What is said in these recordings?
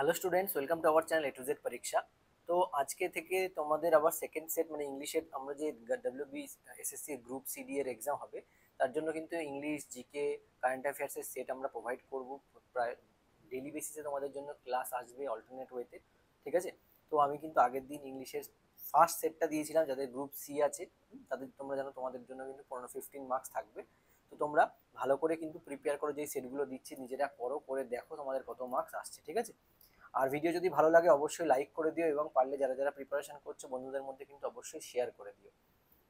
Hello students, welcome to our channel A to Z পরীক্ষা। তো আজকে থেকে তোমাদের আবার সেকেন্ড সেট মানে ইংলিশের আমরা যে ডাব্লিউবি এসএসসি গ্রুপ সিডি এর এক্সাম হবে, তার জন্য কিন্তু ইংলিশ জিকে কারেন্ট অ্যাফেয়ার্সের সেট আমরা প্রোভাইড করব। প্রায় ডেইলি বেসিসে তোমাদের জন্য ক্লাস আসবে অল্টারনেট ওয়েতে, ঠিক আছে? তো আমি কিন্তু আগের দিন ইংলিশের ফার্স্ট সেটটা দিয়েছিলাম, যাদের গ্রুপ সি আছে তাদের তোমরা জানো তোমাদের জন্য কিন্তু 15 মার্কস থাকবে। তো তোমরা ভালো করে কিন্তু প্রিপেয়ার করো, যেই সেটগুলো দিচ্ছি নিজেরা করো, করে দেখো তোমাদের কত মার্কস আসছে, ঠিক আছে? আর ভিডিও যদি ভালো লাগে অবশ্যই লাইক করে দিও, এবং পারলে যারা যারা প্রিপারেশন করছো বন্ধুদের মধ্যে কিন্তু অবশ্যই শেয়ার করে দিও,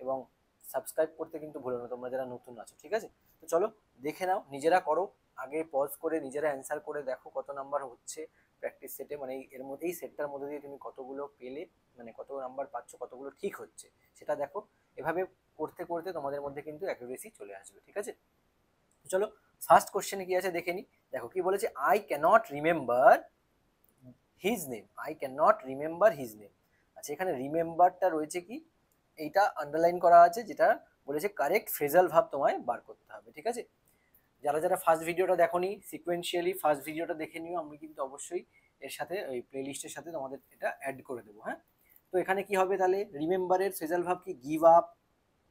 এবং সাবস্ক্রাইব করতে কিন্তু ভুলো না তোমরা যারা নতুন আছো, ঠিক আছে? তো চলো দেখে নাও, নিজেরা করো, আগে পজ করে নিজেরা অ্যান্সার করে দেখো কত নাম্বার হচ্ছে প্র্যাকটিস সেটে, মানে এর মধ্যে এই সেটটার মধ্যে দিয়ে তুমি কতগুলো পেলে, মানে কত নাম্বার পাচ্ছ, কতগুলো ঠিক হচ্ছে সেটা দেখো। এভাবে করতে করতে তোমাদের মধ্যে কিন্তু অ্যাকুরেসি চলে আসবে, ঠিক আছে? চলো ফার্স্ট কোশ্চেনে কি আছে দেখে নি। দেখো কি বলেছে, I can't remember his name, I can not remember his name. আচ্ছা, এখানে রিমেম্বারটা রয়েছে কি, এইটা আন্ডারলাইন করা আছে, যেটা বলেছে কারেক্ট ফ্রেজাল ভাব তোমায় বার করতে হবে, ঠিক আছে? যারা যারা ফার্স্ট ভিডিওটা দেখোনি, সিকোয়েন্সিয়ালি ফার্স্ট ভিডিওটা দেখে নিও, আমি কিন্তু অবশ্যই এর সাথে ওই প্লেলিস্টের সাথে তোমাদের এটা অ্যাড করে দেবো, হ্যাঁ? তো এখানে কি হবে তাহলে, রিমেম্বারের ফ্রেজাল ভাব কি, give up,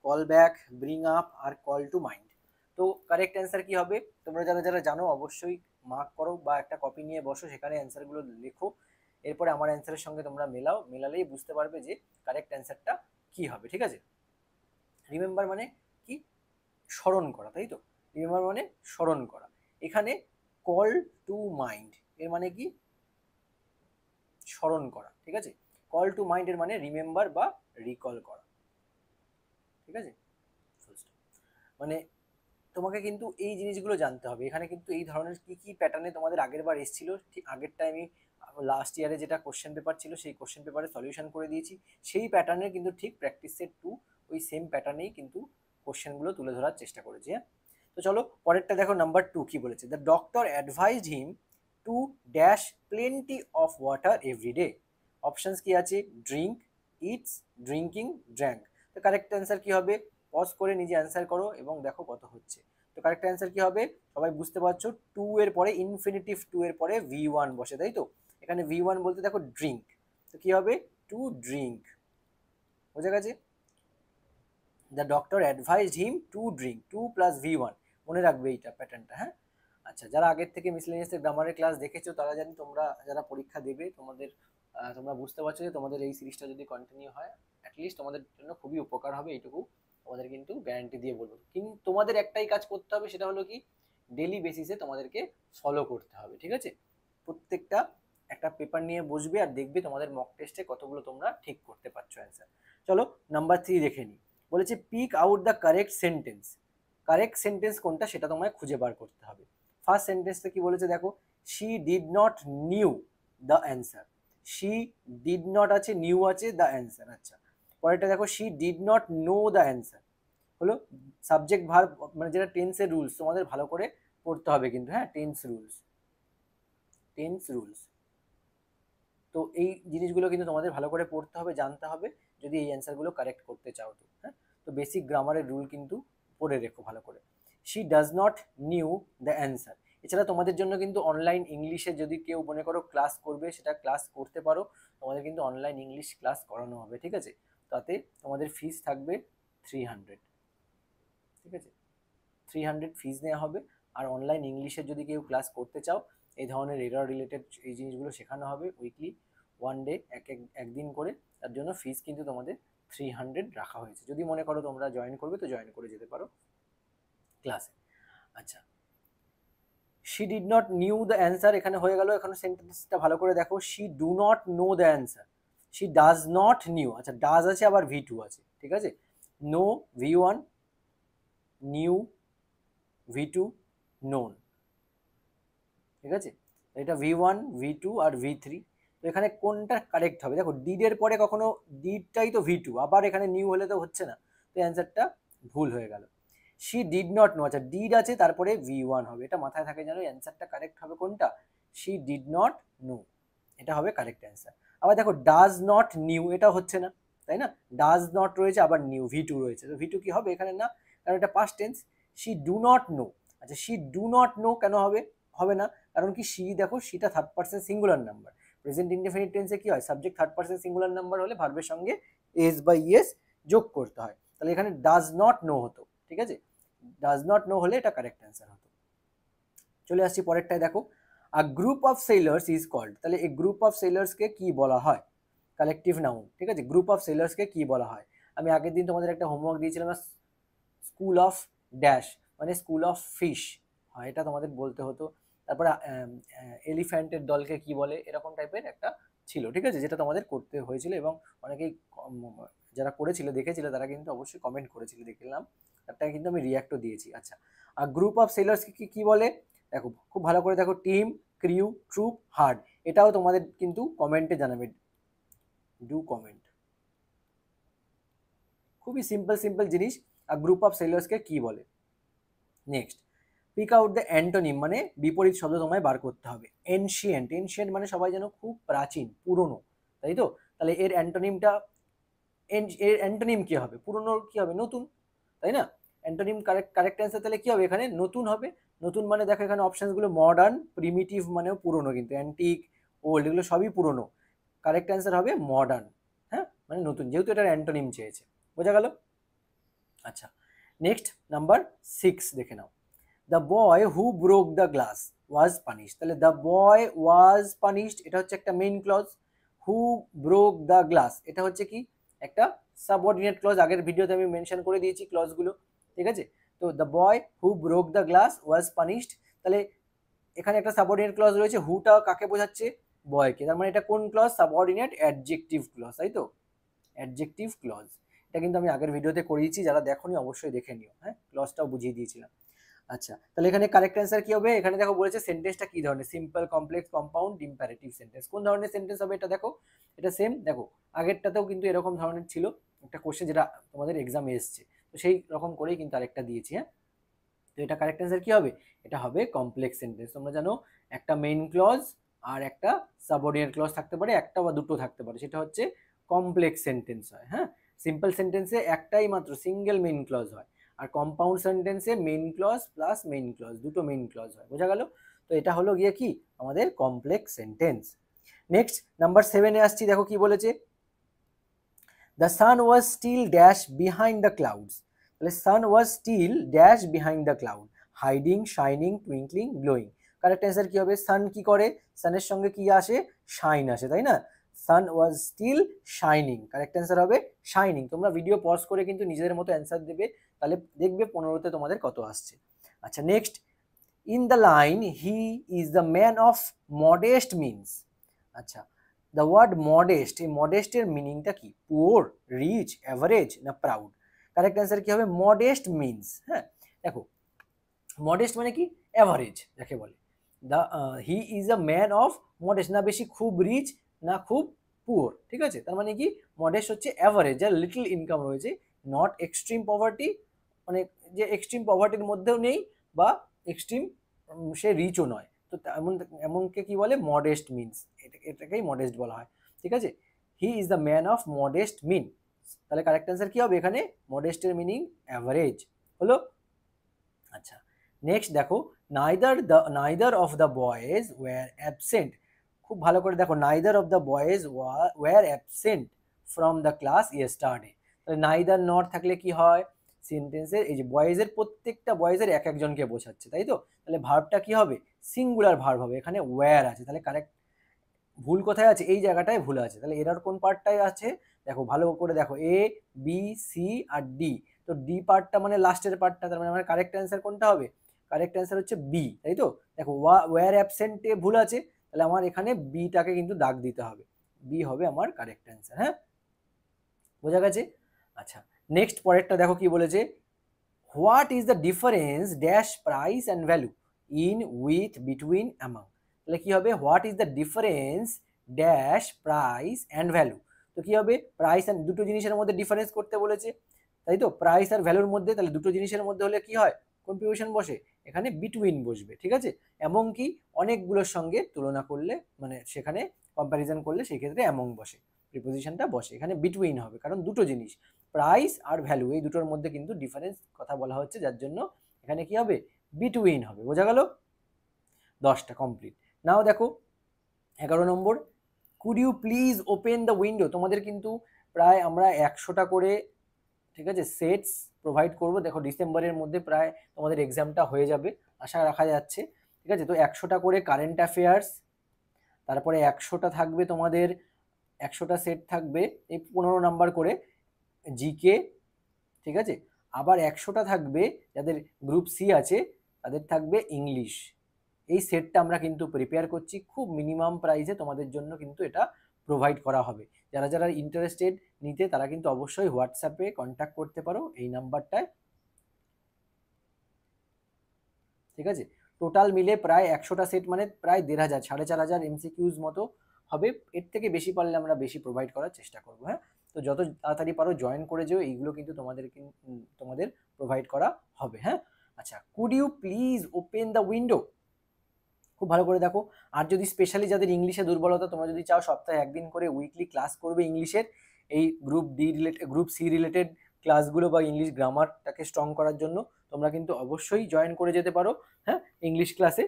call back, bring up আর কল টু মাইন্ড। তো কারেক্ট অ্যান্সার কি হবে, তোমরা যারা যারা জানো অবশ্যই মার্ক করো বা একটা কপি নিয়ে বসো, সেখানে অ্যান্সারগুলো লেখো। এরপরে আমার অ্যান্সারের সঙ্গে তোমরা মেলাও, মেলালেই বুঝতে পারবে যে কারেক্ট অ্যান্সারটা কি হবে, ঠিক আছে? রিমেম্বার মানে কি, স্মরণ করা, তাই তো? রিমেম্বার মানে স্মরণ করা। এখানে কল টু মাইন্ড এর মানে কি, স্মরণ করা, ঠিক আছে? কল টু মাইন্ড এর মানে রিমেম্বার বা রিকল করা, ঠিক আছে? মানে তোমাকে কিন্তু এই জিনিসগুলো জানতে হবে। এখানে কিন্তু এই ধরনের কি কি প্যাটার্নে তোমাদের আগের বার এসেছিল, ঠিক আগেরটা আমি লাস্ট ইয়ারে যেটা কোশ্চেন পেপার ছিল সেই কোশ্চেন পেপারে সলিউশন করে দিয়েছি, সেই প্যাটার্নে কিন্তু ঠিক প্র্যাকটিস সেট 2 ওই সেম প্যাটার্নেই কিন্তু কোশ্চেনগুলো তুলে ধরার চেষ্টা করেছি, হ্যাঁ? তো চলো পরেরটা দেখো, নাম্বার 2 কি বলেছে, the doctor advised him to dash plenty of water everyday. Options কি আছে, ড্রিঙ্ক, ইটস, ড্রিঙ্কিং, ড্র্যাঙ্ক। তো কারেক্ট অ্যান্সার কি হবে, পজ করে নিজে অ্যান্সার করো এবং দেখো কত হচ্ছে। তো কারেক্ট অ্যান্সার কি হবে, সবাই বুঝতে পারছো, টু এর পরে ইনফিনিটিভ টু এর পরে V1 বসে, তাই তো? এখানে V1 বলতে দেখো ড্রিঙ্ক, তো কি হবে, টু ড্রিঙ্ক, বোঝা গেছে? The doctor advised him to drink, to plus V1, মনে রাখবে এইটা প্যাটার্নটা, হ্যাঁ? আচ্ছা, যারা আগের থেকে মিসলেনিয়াস গ্রামারের ক্লাস দেখেছো তারা জানি, তোমরা যারা পরীক্ষা দেবে তোমাদের তোমরা বুঝতে পারছো যে তোমাদের এই সিরিজটা যদি কন্টিনিউ হয় অ্যাটলিস্ট তোমাদের জন্য খুবই উপকার হবে, এইটুকু তোমাদের কিন্তু গ্যারান্টি দিয়ে বলবো। কিন্তু তোমাদের একটাই কাজ করতে হবে, সেটা হলো কি, ডেলি বেসিসে তোমাদেরকে ফলো করতে হবে, ঠিক আছে? প্রত্যেকটা একটা পেপার নিয়ে বসবে আর দেখবে তোমাদের মক টেস্টে কতগুলো তোমরা ঠিক করতে পারছো অ্যান্সার। চলো নাম্বার 3 দেখে নিই। বলেছে pick out the correct sentence. Correct sentence কোনটা সেটা তোমায় খুঁজে বার করতে হবে। ফার্স্ট সেন্টেন্সটা কি বলেছে দেখো, she did not new the answer. She did not আছে, নিউ আছে, দ্য অ্যান্সার। আচ্ছা, পরেরটা দেখো, she did not know the answer. হলো সাবজেক্ট ভার্ব, মানে যেটা টেন্সের রুলস তোমাদের ভালো করে পড়তে হবে কিন্তু, হ্যাঁ? Tense rules, tense rules. তো এই জিনিসগুলো কিন্তু তোমাদের ভালো করে পড়তে হবে, জানতে হবে, যদি এই অ্যান্সারগুলো কারেক্ট করতে চাও তো, হ্যাঁ? তো বেসিক গ্রামারের রুল কিন্তু পড়ে রেখো ভালো করে। She does not new the answer. এছাড়া তোমাদের জন্য কিন্তু অনলাইন ইংলিশে যদি কেউ মনে করো ক্লাস করবে, সেটা ক্লাস করতে পারো, তোমাদের কিন্তু অনলাইন ইংলিশ ক্লাস করানো হবে, ঠিক আছে? তাতে তোমাদের ফিস থাকবে 300, ঠিক আছে? 300 ফিস নেওয়া হবে। আর অনলাইন ইংলিশের যদি কেউ ক্লাস করতে চাও, এই ধরনের এরর রিলেটেড এই জিনিসগুলো শেখানো হবে উইকলি, ওয়ান ডে, একদিন করে। তার জন্য ফিস কিন্তু তোমাদের 300 রাখা হয়েছে। যদি মনে করো তোমরা জয়েন করবে তো জয়েন করে যেতে পারো ক্লাসে। আচ্ছা, she did not new the answer এখানে হয়ে গেল। এখন সেন্টেন্সটা ভালো করে দেখো, she do not know the answer, she does not new. আচ্ছা, ডাজ আছে আবার V2 আছে, ঠিক আছে? No V1, new V2, known, ঠিক আছে? এটা V1, V2 আর V3। তো এখানে কোনটা কারেক্ট হবে, দেখো ডিডের পরে কখনো ডিডটাই তো V2, আবার এখানে নিউ হলে তো হচ্ছে না, তো অ্যান্সারটা ভুল হয়ে গেল। শি ডিড নট নো, আচ্ছা ডিড আছে তারপরে V1 হবে, এটা মাথায় থাকে জানো। অ্যান্সারটা কারেক্ট হবে কোনটা, শি ডিড নট নো, এটা হবে কারেক্ট অ্যান্সার। আবার দেখো ডাজ নট নিউ, এটা হচ্ছে না, তাই না? ডাজ নট রয়েছে, আবার নিউ V2 রয়েছে, তো V2 কি হবে এখানে, না, কারণ এটা past tense. She do not know, আচ্ছা শি ডু নট নো কেন হবে, হবে না, কারণ কি সি দেখো সিটা third person singular number. Present indefinite টেন্সে কি হয়, subject third person singular number হলে ভার্বের সঙ্গে এস বা ইএস যোগ করতে হয়। তাহলে এখানে ডাজ নট নো হতো, ঠিক আছে, ডাজ নট নো হলে এটা কারেক্ট অ্যান্সার হতো। চলে আসছি পরেরটায়, দেখো a group of sellers is called, তাহলে এই গ্রুপ অফ সেলার্সকে কি বলা হয়, কালেকটিভ নাউন, ঠিক আছে। গ্রুপ অফ সেলার্সকে কি বলা হয়, আমি আগের দিন তোমাদের একটা হোমওয়ার্ক দিয়েছিলাম, স্কুল অফ ড্যাশ মানে স্কুল অফ ফিশ, হয় এটা তোমাদের বলতে হতো। তারপরে এলিফ্যান্টের দলকে কি বলে, এরকম টাইপের একটা ছিল, ঠিক আছে, যেটা তোমাদের করতে হয়েছিল এবং অনেকেই যারা করেছিল দেখেছিল তারা কিন্তু অবশ্যই কমেন্ট করেছিল, দেখলাম তারটা কিন্তু আমি রিয়াক্টও দিয়েছি। আচ্ছা, আর গ্রুপ অফ সেলার্সকে কি বলে, দেখো খুব ভালো করে দেখো, টিম, ক্রিউ, ট্রুপ, হার্ড, এটাও তোমাদের কিন্তু কমেন্টে জানাবে, ডু কমেন্ট। খুবই সিম্পল জিনিস, আর গ্রুপ অফ সেলার্সকে কি বলে। Next, pick out the antonym, মানে বিপরীত শব্দ তোমায় বার করতে হবে। এনশিয়েন্ট, এনশিয়েন্ট মানে সবাই যেন খুব প্রাচীন, পুরনো, তাই তো, তাহলে এর অ্যান্টোনিমটা, এর অ্যান্টোনিম কি হবে, পুরনো কি হবে, নতুন, তাই না। অ্যান্টোনিম কারেক্ট অ্যান্সার তাহলে কি হবে, এখানে নতুন হবে। নতুন মানে দেখো এখানে অপশনসগুলো মডার্ন, প্রিমিটিভ মানেও পুরনো, কিন্তু অ্যান্টিক, ওল্ড এগুলো সবই পুরনো, কারেক্ট অ্যান্সার হবে মডার্ন, হ্যাঁ, মানে নতুন, যেহেতু এটার অ্যান্টোনিম চেয়েছে, বোঝা গেল। আচ্ছা, নেক্সট নাম্বার 6 দেখে নাও, the boy who broke the glass was punished, তাহলে দ্য বয় ওয়াজ পানিশড এটা হচ্ছে একটা main clause, who broke the glass এটা হচ্ছে কি একটা সাবঅর্ডিনেট ক্লজ, আগের ভিডিওতে আমি মেনশন করে দিয়েছি ক্লজগুলো, ঠিক আছে। তো the boy who broke the glass was punished, তাহলে এখানে একটা সাবঅর্ডিনেট ক্লজ রয়েছে, হুটা কাকে বোঝাচ্ছে, বয়কে, তার মানে এটা কোন ক্লজ, সাবঅর্ডিনেট অ্যাডজেক্টিভ ক্লজ, তাই তো, অ্যাডজেক্টিভ ক্লজ। এটা কিন্তু আমি আগের ভিডিওতে করিয়েছি, যারা দেখোনি অবশ্যই দেখে নিও, হ্যাঁ, ক্লজটাও বুঝিয়ে দিয়েছিলাম। আচ্ছা, তাহলে এখানে কারেক্ট অ্যান্সার কি হবে, এখানে দেখো বলেছে সেন্টেন্সটা কি ধরনের, simple, complex, compound, imperative sentence, কোন ধরনের সেন্টেন্স হবে এটা দেখো, এটা সেম দেখো আগেরটাতেও কিন্তু এরকম ধরনের ছিল একটা কোশ্চেন, যেটা তোমাদের এক্সামে এসছে, তো সেই রকম করেই কিন্তু আরেকটা দিয়েছি, হ্যাঁ। তো এটা কারেক্ট অ্যান্সার কি হবে, এটা হবে কমপ্লেক্স সেন্টেন্স। তোমরা জানো একটা মেইন ক্লজ আর একটা সাবঅর্ডিনেট ক্লজ থাকতে পারে, একটা বা দুটো থাকতে পারে, সেটা হচ্ছে কমপ্লেক্স সেন্টেন্স হয়, হ্যাঁ। সিম্পল সেন্টেন্সে একটাই মাত্র সিঙ্গেল মেইন ক্লজ হয়, আর কম্পাউন্ড সেন্টেন্সে main clause plus main clause, দুটো মেইন ক্লজ হয়, বোঝা গেল। তো এটা হলো গিয়ে কি আমাদের কমপ্লেক্স সেন্টেন্স। নেক্সট নাম্বার 7-এ আসছি, দেখো কি বলেছে, the sun was still dash behind the clouds, তাহলে sun was still dash behind the cloud, hiding, shining, twinkling, glowing, correct answer কি হবে, সান কি করে, সানের সঙ্গে কি আসে, শাইন আসে, তাই না, sun was still shining, correct answer হবে শাইনিং। তোমরা ভিডিও পজ করে কিন্তু নিজেদের মতো অ্যান্সার দেবে, তাহলে দেখবে 15তে তোমাদের কত আসছে। আচ্ছা, next, in the line he is the man of modest means, আচ্ছা, দ্য ওয়ার্ড মডেস্ট, এই মডেস্টের মিনিংটা কি, পুওর, রিচ, অ্যাভারেজ না প্রাউড, কারেক্ট অ্যান্সার কি হবে, মডেস্ট মিনস, হ্যাঁ। দেখো মডেস্ট মানে কি, অ্যাভারেজ যাকে বলে, the he is a man of modest, না বেশি খুব রিচ না খুব পুওর, ঠিক আছে, তার মানে কি মডেস্ট হচ্ছে অ্যাভারেজ, যার লিটল ইনকাম রয়েছে, নট এক্সট্রিম পভার্টি, মানে যে এক্সট্রিম পভার্টির মধ্যেও নেই বা এক্সট্রিম সে রিচও নয়, তো এমনকে কি বলে, মডেস্ট মিনস, এটাকেই মডেস্ট বলা হয়, ঠিক আছে। He is the man of modest mean, তাহলে কারেক্ট অ্যান্সার কি হবে এখানে, মডেস্টের মিনিং অ্যাভারেজ হলো। আচ্ছা, নেক্সট দেখো, neither of the boys were absent, খুব ভালো করে দেখো, neither of the boys were absent from the class yesterday, তাহলে নাইদার নট থাকলে কি হয়, সেন্টেন্সের এই যে বয়েজের প্রত্যেকটা বয়েজের এক একজনকে বোঝাচ্ছে, তাই তো, তাহলে ভার্বটা কি হবে, সিঙ্গুলার ভার্ব হবে, এখানে ওয়্যার আছে, তাহলে কারেক্ট, ভুল কোথায় আছে, এই জায়গাটায় ভুল আছে, তাহলে এরার কোন পার্টটায় আছে, দেখো ভালো করে দেখো, A B C R D, তো ডি পার্টটা মানে লাস্টের পার্টটা, তার মানে আমার কারেক্ট অ্যান্সার কোনটা হবে, কারেক্ট অ্যান্সার হচ্ছে বি, তাই তো। দেখো ওয়ার অ্যাবসেন্টে ভুল আছে, তাহলে আমার এখানে বিটাকে কিন্তু দাগ দিতে হবে, বি হবে আমার কারেক্ট অ্যান্সার, হ্যাঁ, বোঝা গেছে। আচ্ছা, নেক্সট পরেরটা দেখো কি বলেছে, what is the difference dash price and value in, with, between, among, তাহলে কি হবে, what is the difference dash price and value, তো কি হবে, প্রাইস অ্যান্ড, দুটো জিনিসের মধ্যে ডিফারেন্স করতে বলেছে, তাই তো, প্রাইস আর ভ্যালুর মধ্যে, তাহলে দুটো জিনিসের মধ্যে হলে কি হয়, কোন প্রিপোজিশন বসে, এখানে বিটুইন বসবে, ঠিক আছে, এবং কি অনেকগুলোর সঙ্গে তুলনা করলে, মানে সেখানে কম্প্যারিজন করলে সেই ক্ষেত্রে অ্যামং বসে, প্রিপোজিশনটা বসে, এখানে বিটুইন হবে, কারণ দুটো জিনিস প্রাইস আর ভ্যালু এই দুটোর মধ্যে কিন্তু ডিফারেন্স কথা বলা হচ্ছে, যার জন্য এখানে কি হবে, বিটুইন হবে, বোঝা গেল। 10টা কমপ্লিট। নাও দেখো 11 নম্বর, could you please open the window. তোমাদের কিন্তু প্রায় আমরা 100টা করে, ঠিক আছে, সেটস প্রোভাইড করব। দেখো ডিসেম্বরের মধ্যে প্রায় তোমাদের এক্সামটা হয়ে যাবে আশা রাখা যাচ্ছে, ঠিক আছে। তো 100টা করে কারেন্ট অ্যাফেয়ার্স, তারপরে 100টা থাকবে তোমাদের, 100টা সেট থাকবে এই 15 নাম্বার করে জিকে, ঠিক আছে। আবার 100টা থাকবে যাদের গ্রুপ সি আছে তাদের থাকবে ইংলিশ। এই সেটটা আমরা কিন্তু প্রিপেয়ার করছি, খুব মিনিমাম প্রাইসে তোমাদের জন্য কিন্তু এটা প্রোভাইড করা হবে। যারা যারা ইন্টারেস্টেড নিতে তারা কিন্তু অবশ্যই হোয়াটসঅ্যাপে কন্ট্যাক্ট করতে পারো এই নাম্বারটায়, ঠিক আছে। টোটাল মিলে প্রায় 100টা সেট মানে প্রায় 1500, 4500 এমসিকিউজ মতো হবে। এর থেকে বেশি পারলে আমরা বেশি প্রোভাইড করার চেষ্টা করবো, হ্যাঁ। তো যত তাড়াতাড়ি পারো জয়েন করে যেও, এইগুলো কিন্তু তোমাদের প্রোভাইড করা হবে, হ্যাঁ। আচ্ছা, could you please open the window. খুব ভালো করে দেখো। আর যদি স্পেশালি যাদের ইংলিশে দুর্বলতা, তোমরা যদি চাও সপ্তাহে একদিন করে উইকলি ক্লাস করবে ইংলিশের, এই group D related, group C related ক্লাসগুলো বা ইংলিশ গ্রামারটাকে স্ট্রং করার জন্য তোমরা কিন্তু অবশ্যই জয়েন করে যেতে পারো, হ্যাঁ, ইংলিশ ক্লাসে।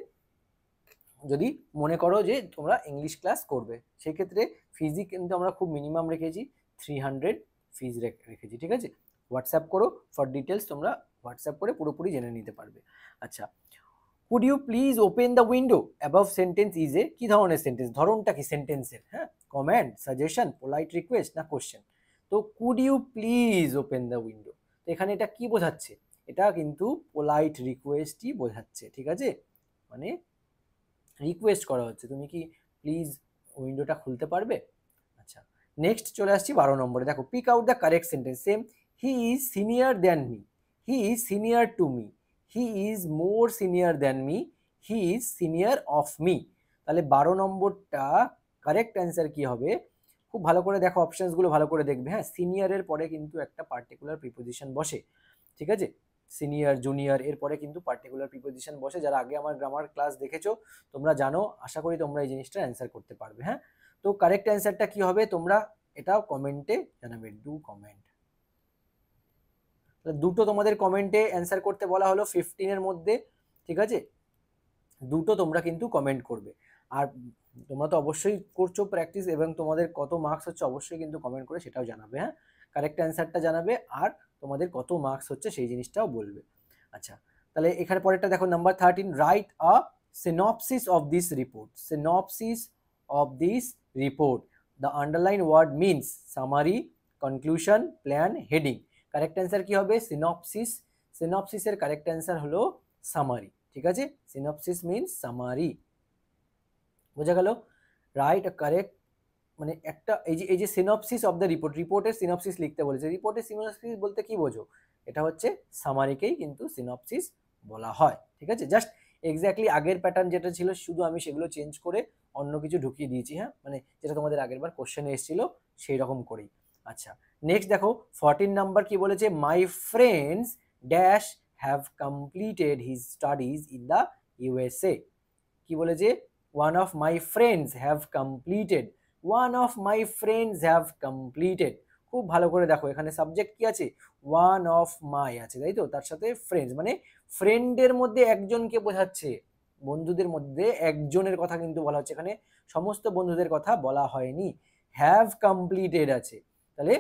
যদি মনে করো যে তোমরা ইংলিশ ক্লাস করবে, সেক্ষেত্রে ফিজি কিন্তু আমরা খুব মিনিমাম রেখেছি, 300 ফিজ রেখেছি, ঠিক আছে। হোয়াটসঅ্যাপ করো ফর ডিটেলস, তোমরা হোয়াটসঅ্যাপ করে পুরোপুরি জেনে নিতে পারবে। আচ্ছা, could you please open the window above sentence is a, কি ধরনের সেন্টেন্স, ধরনটা কি সেন্টেন্সের, হ্যাঁ, কমেন্ট, সাজেশন, পোলাইট রিকোয়েস্ট না কোশ্চেন। তো could you please open the window, তো এখানে এটা কি বোঝাচ্ছে, এটা কিন্তু পোলাইট রিকোয়েস্টই বোঝাচ্ছে, ঠিক আছে। মানে রিকোয়েস্ট করা হচ্ছে, তুমি কি প্লিজ উইন্ডোটা খুলতে পারবে। আচ্ছা, নেক্সট চলে আসছি 12 নম্বরে। দেখো, pick out the correct sentence. Same, he is senior than me, he is senior to me, he is more senior than me, he is senior of me. তাহলে 12 নম্বরটা কারেক্ট অ্যান্সার কি হবে, খুব ভালো করে দেখো, অপশনসগুলো ভালো করে দেখবে, হ্যাঁ। সিনিয়রের পরে কিন্তু একটা পার্টিকুলার প্রিপোজিশন বসে, ঠিক আছে। সিনিয়র, জুনিয়র, এরপরে কিন্তু পার্টিকুলার প্রিপোজিশন বসে। যারা আগে আমার গ্রামার ক্লাস দেখেছো তোমরা জানো, আশা করি তোমরা এই জিনিসটা অ্যান্সার করতে পারবে, হ্যাঁ। তো কারেক্ট অ্যান্সারটা কি হবে তোমরা এটাও কমেন্টে জানাবে, ডু কমেন্ট। দুটো তোমাদের কমেন্টে অ্যান্সার করতে বলা হলো 15 এর মধ্যে, ঠিক আছে। দুটো তোমরা কিন্তু কমেন্ট করবে। আর তোমরা তো অবশ্যই করছো প্র্যাকটিস, এবং তোমাদের কত মার্কস হচ্ছে অবশ্যই কিন্তু কমেন্ট করে সেটাও জানাবে, হ্যাঁ। কারেক্ট অ্যান্সারটা জানাবে আর তোমাদের কত মার্কস হচ্ছে সেই জিনিসটাও বলবে। আচ্ছা, তাহলে এখানে পরেরটা দেখো, number 13, write a synopsis of this report. Synopsis of this report, the underline word means summary, conclusion, plan, heading. Correct answer কি হবে, সিনপসিস। সিনপসিসের কারেক্ট অ্যান্সার হলো সামারি, ঠিক আছে। সিনপসিস মিনস সামারি, বোঝা গেল। রাইট কারেক্ট, মানে একটা এই যে সিনপসিস অফ দ্য রিপোর্ট, রিপোর্টের সিনপসিস লিখতে বলেছে। রিপোর্টের সিনপসিস বলতে কি বোঝো, এটা হচ্ছে সামারিকেই কিন্তু সিনপসিস বলা হয়, ঠিক আছে। জাস্ট এক্স্যাক্টলি আগের প্যাটার্ন যেটা ছিল শুধু আমি সেগুলো চেঞ্জ করে অন্য কিছু ঢুকিয়ে দিয়েছি, হ্যাঁ, মানে যেটা তোমাদের আগের বার কোশ্চেনে এসেছিল সেই রকম করেই। আচ্ছা, নেক্সট দেখো 14 নাম্বার কি বলেছে, my friends dash have completed his studies in the USA. কি বলেছে, one of my friends have completed, one of my friends have completed. খুব ভালো করে দেখো, এখানে সাবজেক্ট কি আছে, ওয়ান অফ মাই আছে, তাই তো, তার সাথে ফ্রেন্ডস, মানে ফ্রেন্ডের মধ্যে একজনকে বোঝাচ্ছে, বন্ধুদের মধ্যে একজনের কথা কিন্তু বলা হচ্ছে, এখানে সমস্ত বন্ধুদের কথা বলা হয়নি। হ্যাভ কমপ্লিটেড আছে, তাহলে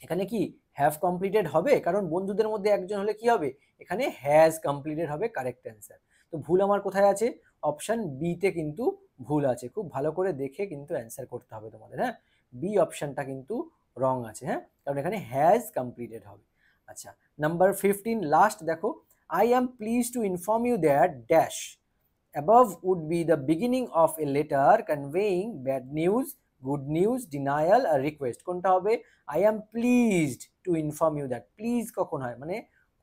এখানে কি হ্যাভ কমপ্লিটেড হবে, কারণ বন্ধুদের মধ্যে একজন হলে কি হবে, এখানে হ্যাজ কমপ্লিটেড হবে কারেক্ট অ্যান্সার। তো ভুল আমার কোথায় আছে, অপশন বি তে কিন্তু ভুল আছে। খুব ভালো করে দেখে কিন্তু অ্যান্সার করতে হবে তোমাদের, হ্যাঁ। বি অপশনটা কিন্তু রং আছে, হ্যাঁ, কারণ এখানে হ্যাজ কমপ্লিটেড হবে। আচ্ছা, নাম্বার 15 লাস্ট দেখো, I am please to inform you that dash above would be the beginning of a letter conveying bad news, good news, denial or request. কোনটা হবে, I am pleased to inform you that. Please কখন হয়, মানে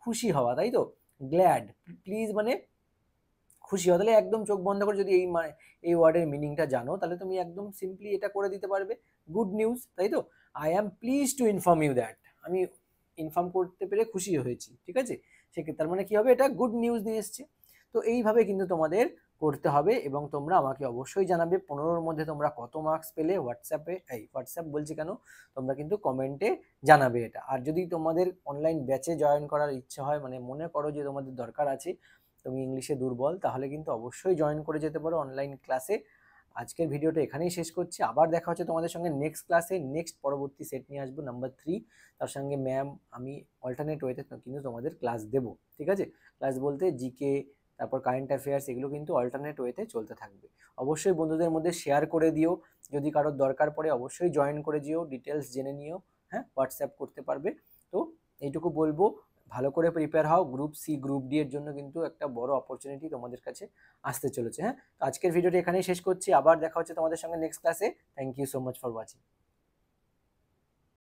খুশি হওয়া, তাই তো। Glad, please মানে খুশি হওয়া। তাহলে একদম চোখ বন্ধ করে যদি এই ওয়ার্ডের মিনিংটা জানো তাহলে তুমি একদম সিম্পলি এটা করে দিতে পারবে, গুড নিউজ, তাই তো। I am please to inform you that, আমি ইনফর্ম করতে পেরে খুশি হয়েছি, ঠিক আছে। সেক্ষেত্রে তার মানে কি হবে, এটা গুড নিউজ নিয়ে এসছে। তো এইভাবে কিন্তু তোমাদের করতে হবে, এবং তোমরা আমাকে অবশ্যই জানাবে 15-র মধ্যে তোমরা কত মার্কস পেলে। হোয়াটসঅ্যাপ বলছি কেন, তোমরা কিন্তু কমেন্টে জানাবে এটা। আর যদি তোমাদের অনলাইন ব্যাচে জয়েন করার ইচ্ছে হয়, মানে মনে করো যে তোমাদের দরকার আছে, তুমি ইংলিশে দুর্বল, তাহলে কিন্তু অবশ্যই জয়েন করে যেতে পারো অনলাইন ক্লাসে। আজকের ভিডিওটা এখানেই শেষ করছি, আবার দেখা হচ্ছে তোমাদের সঙ্গে নেক্সট ক্লাসে। নেক্সট পরবর্তী সেট নিয়ে আসবো নাম্বার 3, তার সঙ্গে ম্যাম আমি অল্টারনেট ওয়েতে কিন্তু তোমাদের ক্লাস দেবো, ঠিক আছে? ক্লাস বলতে জিকে, তারপর কারেন্ট অ্যাফেয়ার্স, এগুলো কিন্তু অল্টারনেট ওয়েতে চলতে থাকবে। অবশ্যই বন্ধুদের মধ্যে শেয়ার করে দিও, যদি কারোর দরকার পড়ে অবশ্যই জয়েন করে দিও, ডিটেলস জেনে নিও, হ্যাঁ হোয়াটসঅ্যাপ করতে পারবে। তো এইটুকু বলবো, ভালো করে প্রিপেয়ার হও, গ্রুপ সি গ্রুপ ডি এর জন্য কিন্তু একটা বড় অপরচুনিটি তোমাদের কাছে আসতে চলেছে। হ্যাঁ, তো আজকের ভিডিওটি এখানেই শেষ করছি, আবার দেখা হচ্ছে তোমাদের সঙ্গে নেক্সট ক্লাসে। Thank you so much for watching.